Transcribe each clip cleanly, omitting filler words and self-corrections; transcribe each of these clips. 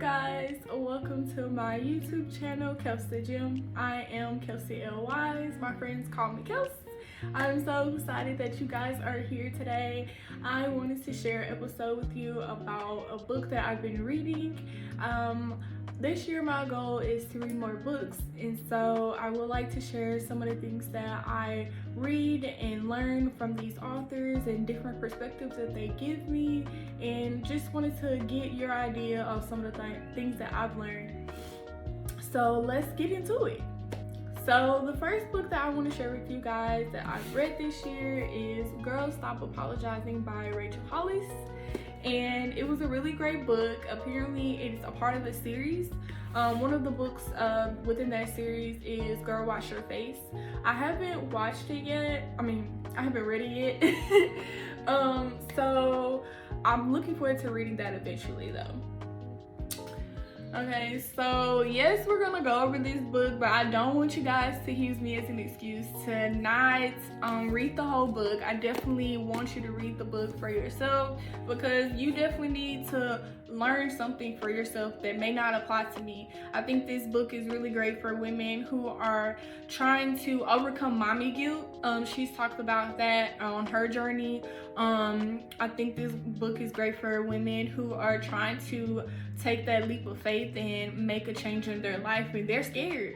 guys, welcome to my YouTube channel, Kelsey Gym. I am Kelsey L. Wise. My friends call me Kels. I'm so excited that you guys are here today. I wanted to share an episode with you about a book that I've been reading. This year my goal is to read more books, and so I would like to share some of the things that I read and learn from these authors and different perspectives that they give me, and just wanted to get your idea of some of the things that I've learned. So let's get into it. So the first book that I want to share with you guys that I've read this year is Girl Stop Apologizing by Hollis. And it was a really great book. Apparently it's a part of a series. One of the books within that series is Girl Wash Your Face. I haven't watched it yet. I haven't read it yet. So I'm looking forward to reading that eventually though. Okay, so yes, we're gonna go over this book, but I don't want you guys to use me as an excuse to not read the whole book. I definitely want you to read the book for yourself, because you definitely need to learn something for yourself that may not apply to me. I think this book is really great for women who are trying to overcome mommy guilt. She's talked about that on her journey. I think this book is great for women who are trying to take that leap of faith and make a change in their life and they're scared.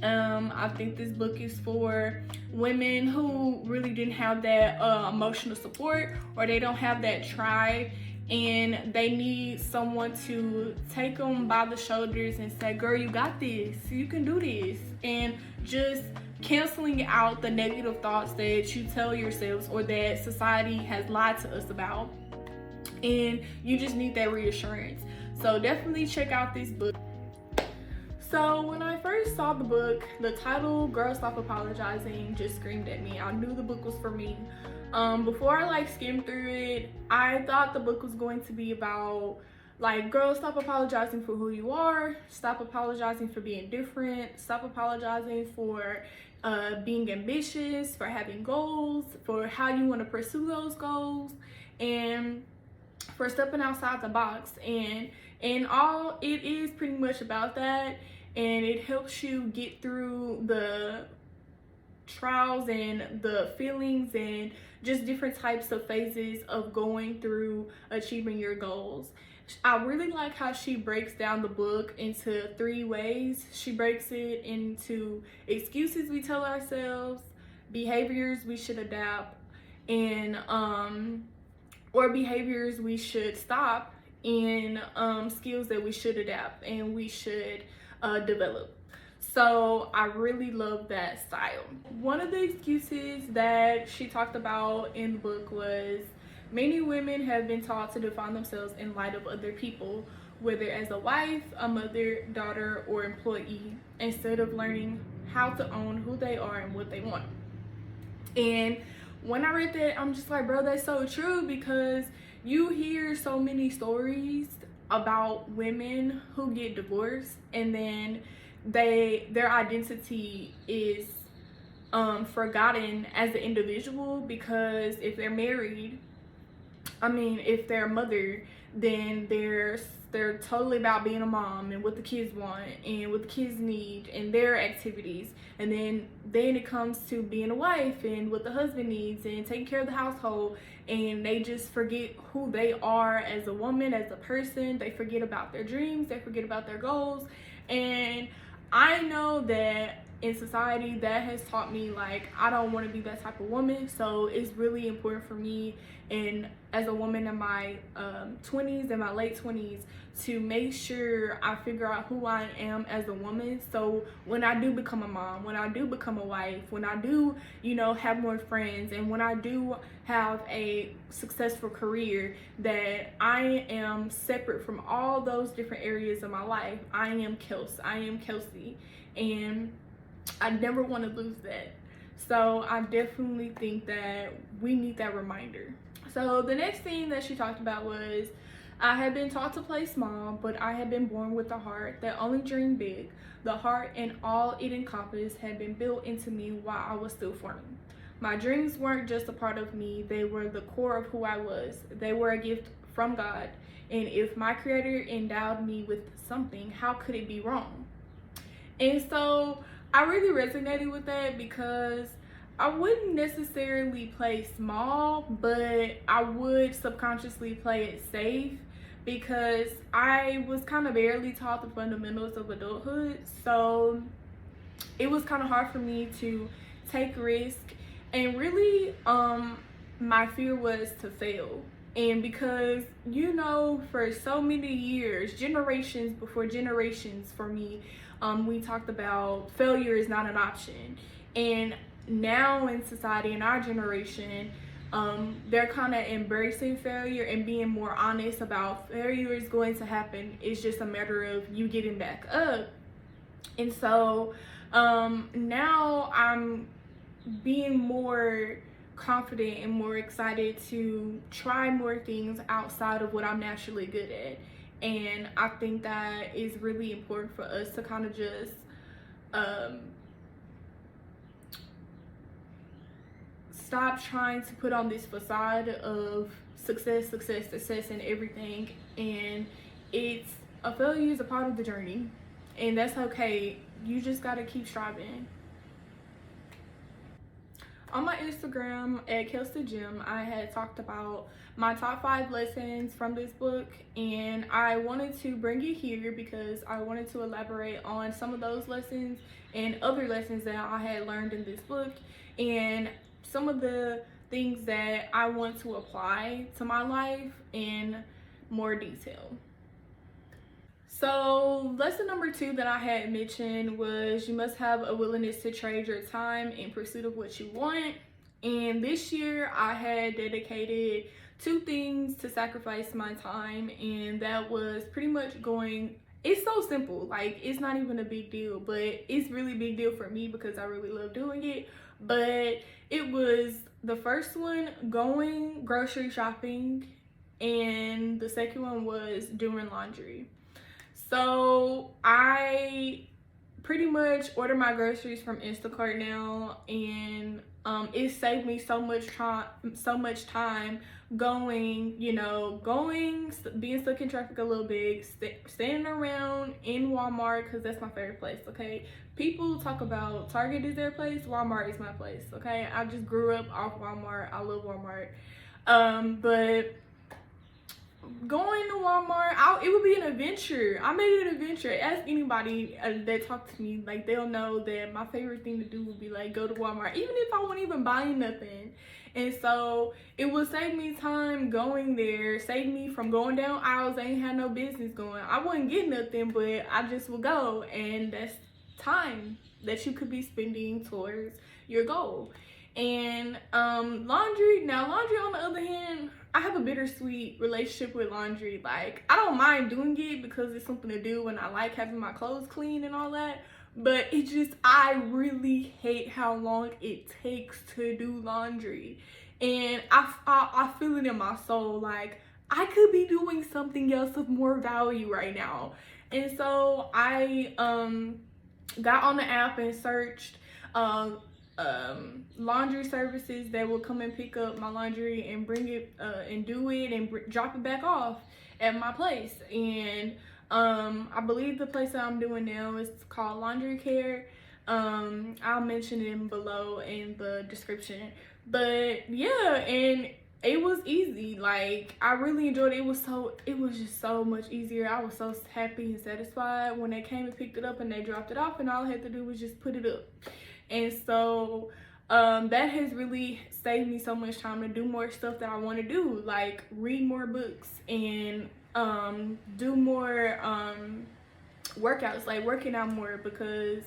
I think this book is for women who really didn't have that emotional support, or they don't have that tribe, and they need someone to take them by the shoulders and say, girl, you got this, you can do this, and just canceling out the negative thoughts that you tell yourselves or that society has lied to us about, and you just need that reassurance. So definitely check out this book. So when I first saw the book, the title Girl Stop Apologizing just screamed at me. I knew the book was for me. Before I skimmed through it, I thought the book was going to be about girl, stop apologizing for who you are, stop apologizing for being different, stop apologizing for being ambitious, for having goals, for how you want to pursue those goals, and for stepping outside the box. And all it is pretty much about that, and it helps you get through the trials and the feelings and just different types of phases of going through achieving your goals. I really like how she breaks down the book into 3 ways. She breaks it into excuses we tell ourselves, behaviors we should adapt, and or behaviors we should stop, and skills that we should adapt and we should develop. So I really love that style. One of the excuses that she talked about in the book was, many women have been taught to define themselves in light of other people, whether as a wife, a mother, daughter, or employee, instead of learning how to own who they are and what they want. And when I read that, I'm just like, bro, that's so true, because you hear so many stories about women who get divorced and then their identity is forgotten as an individual, because if they're married, if they're a mother, then they're totally about being a mom and what the kids want and what the kids need and their activities. And then it comes to being a wife and what the husband needs and taking care of the household, and they just forget who they are as a woman, as a person. They forget about their dreams, they forget about their goals. And I know that in society that has taught me, I don't want to be that type of woman. So it's really important for me, and as a woman in my 20s and my late 20s, to make sure I figure out who I am as a woman. So when I do become a mom, when I do become a wife, when I do, have more friends, and when I do have a successful career, that I am separate from all those different areas of my life. I am Kelsey, and I never want to lose that. So I definitely think that we need that reminder. So the next thing that she talked about was, I had been taught to play small, but I had been born with a heart that only dreamed big. The heart and all it encompassed had been built into me while I was still forming. My dreams weren't just a part of me, they were the core of who I was. They were a gift from God, And if my creator endowed me with something, how could it be wrong? And so I really resonated with that because I wouldn't necessarily play small, but I would subconsciously play it safe because I was kind of barely taught the fundamentals of adulthood. So it was kind of hard for me to take risk, and really my fear was to fail. And because, you know, for so many years, generations before generations for me, we talked about failure is not an option. And now in society, in our generation, they're kind of embracing failure and being more honest about failure is going to happen. It's just a matter of you getting back up. And so now I'm being more confident and more excited to try more things outside of what I'm naturally good at. And I think that is really important for us to kind of just stop trying to put on this facade of success and everything. And it's a failure is a part of the journey, and that's okay. You just gotta keep striving. On my Instagram at Kelsey Gym, I had talked about my top 5 lessons from this book, and I wanted to bring it here because I wanted to elaborate on some of those lessons and other lessons that I had learned in this book, and some of the things that I want to apply to my life in more detail. So lesson number 2 that I had mentioned was you must have a willingness to trade your time in pursuit of what you want. And this year I had dedicated 2 things to sacrifice my time, and that was pretty much going, it's so simple, like it's not even a big deal, but it's really big deal for me because I really love doing it. But it was the first one, going grocery shopping, and the second one was doing laundry. So I pretty much order my groceries from Instacart now, and it saved me so much time going, being stuck in traffic a little bit, standing around in Walmart, because that's my favorite place. Okay, people talk about Target is their place, Walmart is my place. Okay, I just grew up off Walmart. I love Walmart. But going to Walmart, it would be an adventure. I made it an adventure. Ask anybody that talked to me, like they'll know that my favorite thing to do would be like go to Walmart, even if I wasn't even buying nothing. And so it would save me time going there, save me from going down aisles I ain't had no business going. I wouldn't get nothing, but I just would go, and that's time that you could be spending towards your goal. And laundry on the other hand, I have a bittersweet relationship with laundry. Like, I don't mind doing it because it's something to do and I like having my clothes clean and all that, but it just, I really hate how long it takes to do laundry. And I feel it in my soul, like I could be doing something else of more value right now. And so I got on the app and searched laundry services that will come and pick up my laundry and bring it and do it and drop it back off at my place. And I believe the place that I'm doing now is called Laundry Care. I'll mention it below in the description. But yeah, and it was easy. Like, I really enjoyed it. It was just so much easier. I was so happy and satisfied when they came and picked it up and they dropped it off, and all I had to do was just put it up. And so that has really saved me so much time to do more stuff that I want to do, like read more books and do more workouts, like working out more, because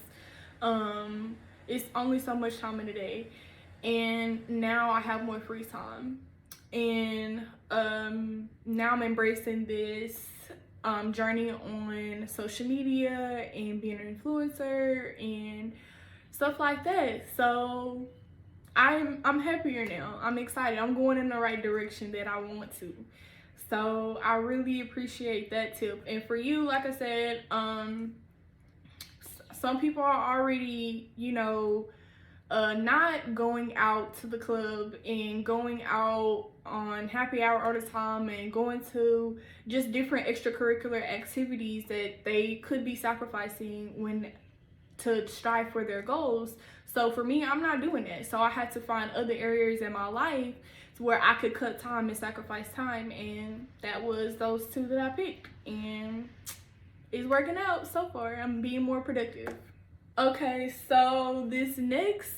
it's only so much time in a day. And now I have more free time. And now I'm embracing this journey on social media and being an influencer and stuff like that. So I'm happier now. I'm excited. I'm going in the right direction that I want to. So I really appreciate that tip. And for you, like I said, some people are already, not going out to the club and going out on happy hour all the time and going to just different extracurricular activities that they could be sacrificing when to strive for their goals. So for me, I'm not doing that. So I had to find other areas in my life where I could cut time and sacrifice time, and that was those two that I picked, and it's working out so far. I'm being more productive. Okay, so this next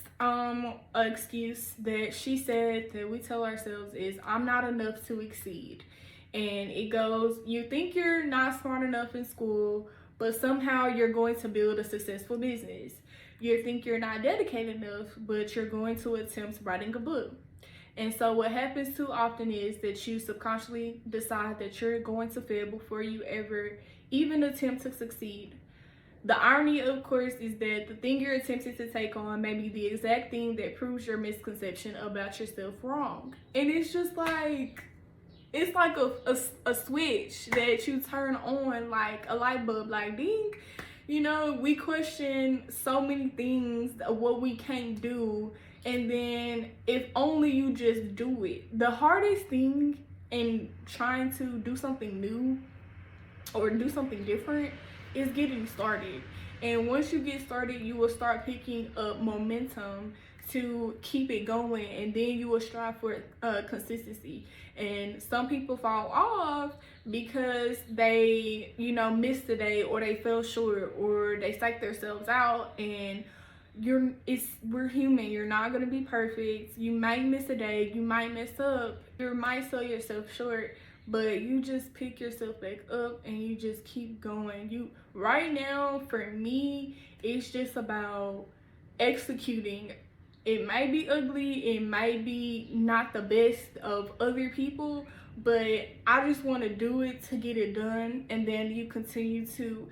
excuse that she said that we tell ourselves is, I'm not enough to exceed. And it goes, you think you're not smart enough in school, but somehow you're going to build a successful business. You think you're not dedicated enough, but you're going to attempt writing a book. And so what happens too often is that you subconsciously decide that you're going to fail before you ever even attempt to succeed. The irony, of course, is that the thing you're attempting to take on may be the exact thing that proves your misconception about yourself wrong. And it's just like, it's like a switch that you turn on, like a light bulb, like ding. You know, we question so many things of what we can't do, and then if only you just do it. The hardest thing in trying to do something new or do something different is getting started. And once you get started, you will start picking up momentum to keep it going, and then you will strive for consistency. And some people fall off because they, you know, missed the day, or they fell short, or they psych themselves out. And we're human. You're not gonna be perfect. You might miss a day, you might mess up, you might sell yourself short, but you just pick yourself back up and you just keep going. Right now, for me, it's just about executing. It might be ugly, it might be not the best of other people, but I just want to do it to get it done, and then you continue to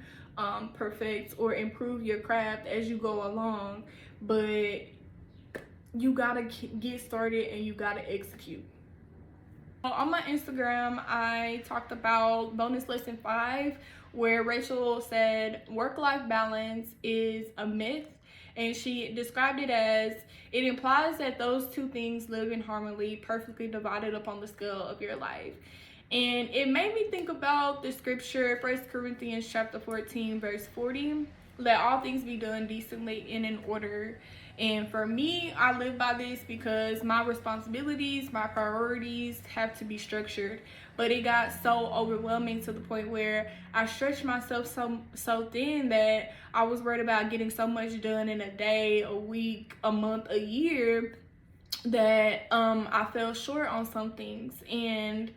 perfect or improve your craft as you go along. But you gotta get started and you gotta execute. On my Instagram, I talked about bonus lesson 5, where Rachel said work-life balance is a myth, and she described it as, it implies that those two things live in harmony, perfectly divided upon the scale of your life. And it made me think about the scripture, 1 Corinthians chapter 14, verse 40. Let all things be done decently and in order. And for me, I live by this because my responsibilities, my priorities have to be structured. But it got so overwhelming to the point where I stretched myself so thin that I was worried about getting so much done in a day, a week, a month, a year, that I fell short on some things. And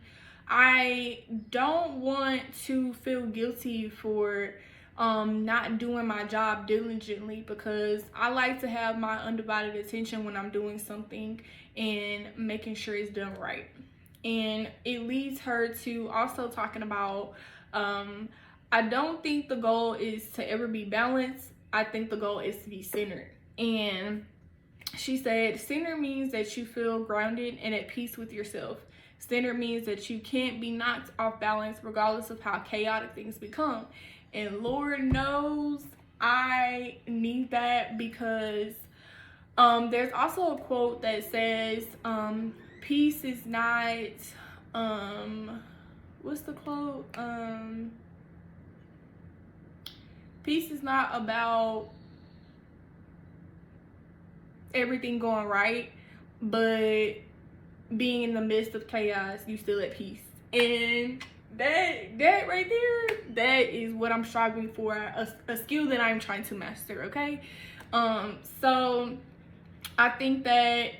I don't want to feel guilty for not doing my job diligently, because I like to have my undivided attention when I'm doing something and making sure it's done right. And it leads her to also talking about, I don't think the goal is to ever be balanced. I think the goal is to be centered. And she said, centered means that you feel grounded and at peace with yourself. Centered means that you can't be knocked off balance regardless of how chaotic things become. And Lord knows I need that, because there's also a quote that says, peace is not, what's the quote? Peace is not about everything going right, but being in the midst of chaos, you still at peace. And that right there, that is what I'm striving for, a skill that I'm trying to master. Okay, so I think that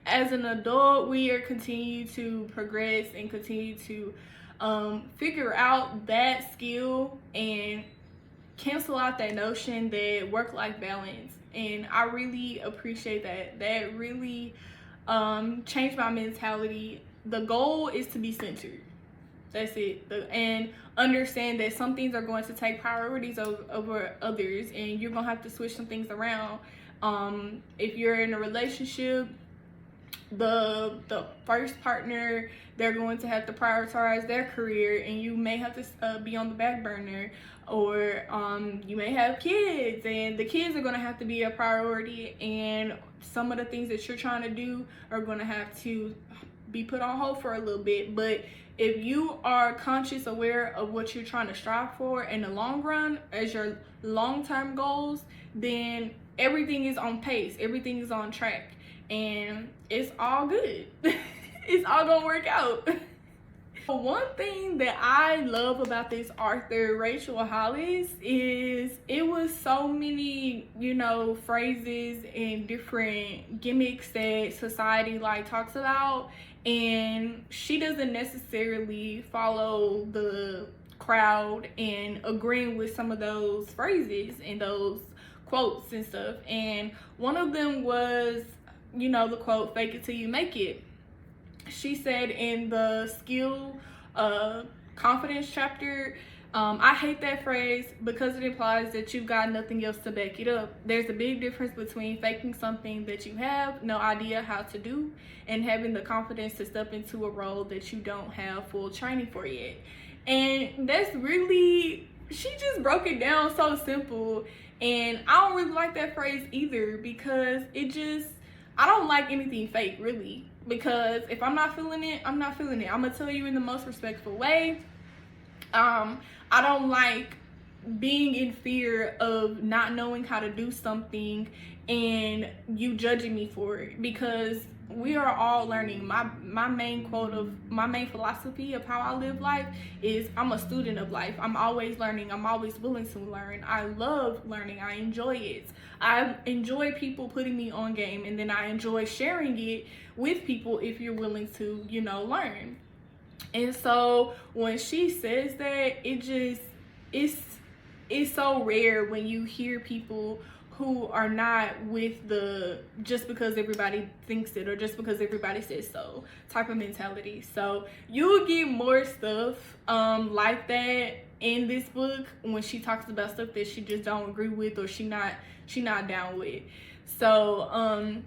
as an adult, we are continue to progress and continue to figure out that skill and cancel out that notion that work-life balance. And I really appreciate that really changed my mentality. The goal is to be centered. That's it. And understand that some things are going to take priorities over others, and you're gonna have to switch some things around. If you're in a relationship, the first partner, they're going to have to prioritize their career, and you may have to be on the back burner. Or you may have kids, and the kids are going to have to be a priority, and some of the things that you're trying to do are going to have to be put on hold for a little bit. But if you are conscious, aware of what you're trying to strive for in the long run as your long-term goals, then everything is on pace, everything is on track, and it's all good. It's all gonna work out. One thing that I love about this author, Rachel Hollis, is it was so many, you know, phrases and different gimmicks that society like talks about, and she doesn't necessarily follow the crowd and agreeing with some of those phrases and those quotes and stuff. And one of them was, you know, the quote, "Fake it till you make it." She said in the skill confidence chapter, I hate that phrase because it implies that you've got nothing else to back it up. There's a big difference between faking something that you have no idea how to do and having the confidence to step into a role that you don't have full training for yet. And that's really, she just broke it down so simple. And I don't really like that phrase either, because it just, I don't like anything fake, really. Because if I'm not feeling it, I'm not feeling it. I'm gonna tell you in the most respectful way. I don't like being in fear of not knowing how to do something and you judging me for it, because we are all learning. My main quote of my main philosophy of how I live life is I'm a student of life. I'm always learning. I'm always willing to learn. I love learning. I enjoy it. I enjoy people putting me on game, and then I enjoy sharing it with people if you're willing to, you know, learn. And so when she says that, it just, it's so rare when you hear people who are not with the just because everybody thinks it or just because everybody says so type of mentality. So you'll get more stuff like that in this book when she talks about stuff that she just don't agree with or she not down with. So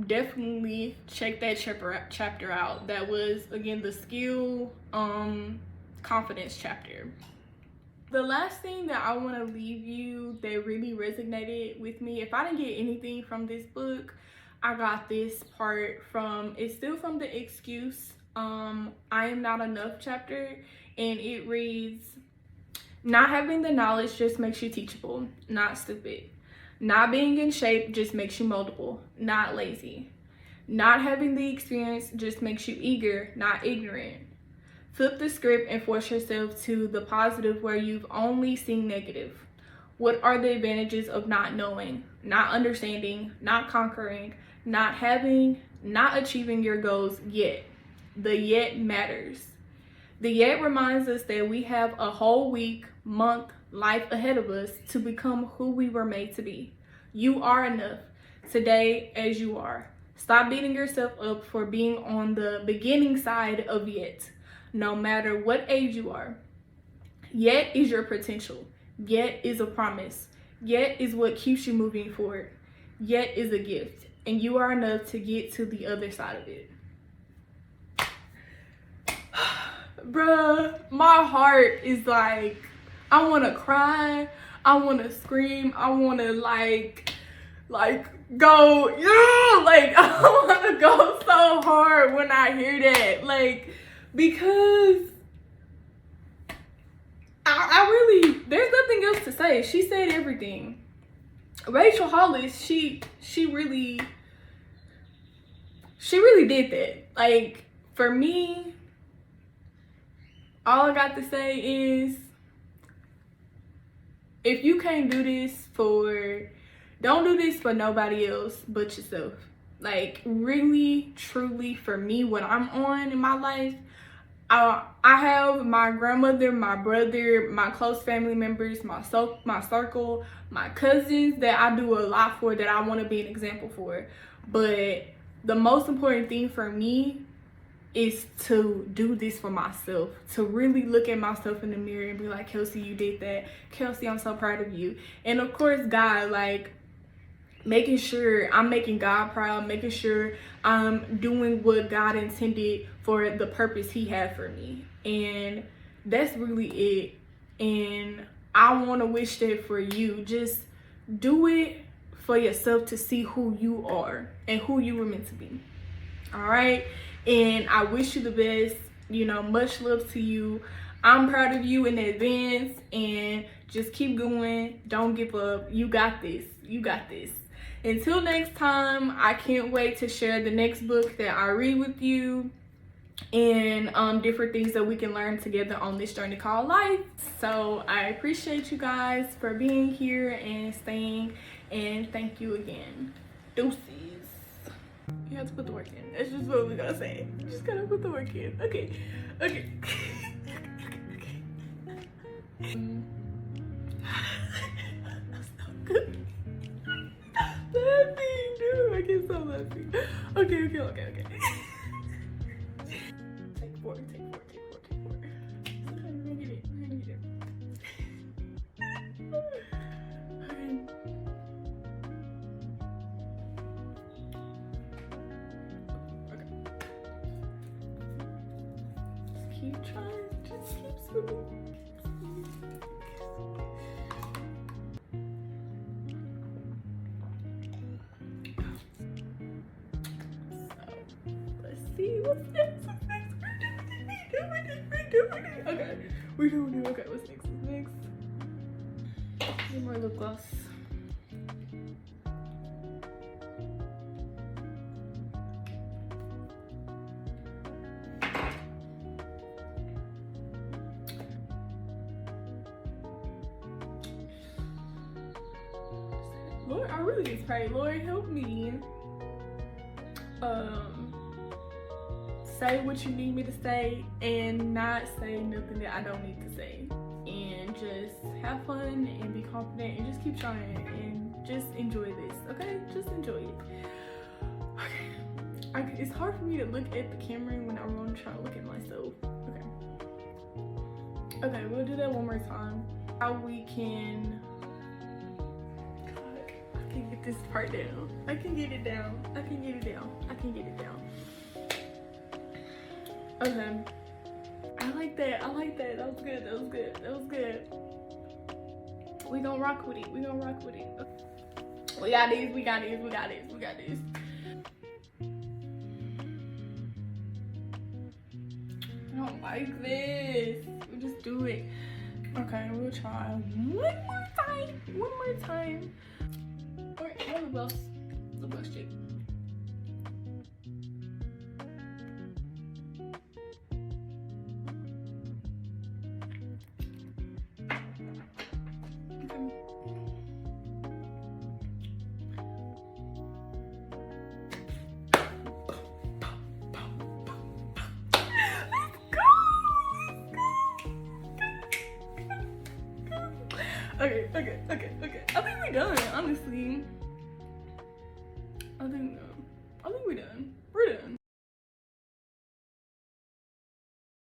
definitely check that chapter out. That was, again, the skill confidence chapter. The last thing that I want to leave you that really resonated with me, if I didn't get anything from this book, I got this part from, it's still from the excuse I am not enough chapter, and it reads, "Not having the knowledge just makes you teachable, not stupid. Not being in shape just makes you moldable, not lazy. Not having the experience just makes you eager, not ignorant. Flip the script and force yourself to the positive where you've only seen negative. What are the advantages of not knowing, not understanding, not conquering, not having, not achieving your goals yet? The yet matters. The yet reminds us that we have a whole week, month, life ahead of us to become who we were made to be. You are enough today as you are. Stop beating yourself up for being on the beginning side of yet, no matter what age you are. Yet is your potential. Yet is a promise. Yet is what keeps you moving forward. Yet is a gift, and you are enough to get to the other side of it." Bruh, my heart is like, I want to cry, I want to scream, I want to like go, yeah, like I want to go so hard when I hear that, like, because I really, there's nothing else to say. She said everything. Rachel Hollis, she really did that. Like, for me, all I got to say is, if you can't do this don't do this for nobody else but yourself. Like, really, truly, for me, what I'm on in my life, I have my grandmother, my brother, my close family members, my circle, my cousins that I do a lot for, that I want to be an example for. But the most important thing for me is to do this for myself, to really look at myself in the mirror and be like, "Kelsey, you did that. Kelsey, I'm so proud of you." And of course, God, like, making sure I'm making God proud, making sure I'm doing what God intended for the purpose he had for me. And that's really it. And I want to wish that for you. Just do it for yourself to see who you are and who you were meant to be. All right. and I wish you the best. You know, much love to you. I'm proud of you in advance, and just keep going. Don't give up. You got this. You got this. Until next time, I can't wait to share the next book that I read with you, and different things that we can learn together on this journey called life. So I appreciate you guys for being here and staying, and thank you again. Deuces. You have to put the work in. That's just what we gotta say. You just gotta put the work in. Okay. Okay. That's not good. Laughing, dude. I can't stop laughing. Okay. Take four. We're gonna get it. Okay. Just keep trying. Just keep swimming. See what's next. Okay, we're doing it. Okay, what's next? Need more lip gloss. Lord, I really just pray, Lord, help me. Say what you need me to say and not say nothing that I don't need to say, and just have fun and be confident and just keep trying and just enjoy this. Okay, just enjoy it. Okay, it's hard for me to look at the camera when I'm trying to look at myself. Okay, we'll do that one more time. How we can, God, I can get this part down. I can get it down. Okay. I like that. That was good. We gonna rock with it. We got this. I don't like this. We'll just do it. Okay, we'll try one more time. Alright, lip gloss chick. Okay. I think we're done, honestly.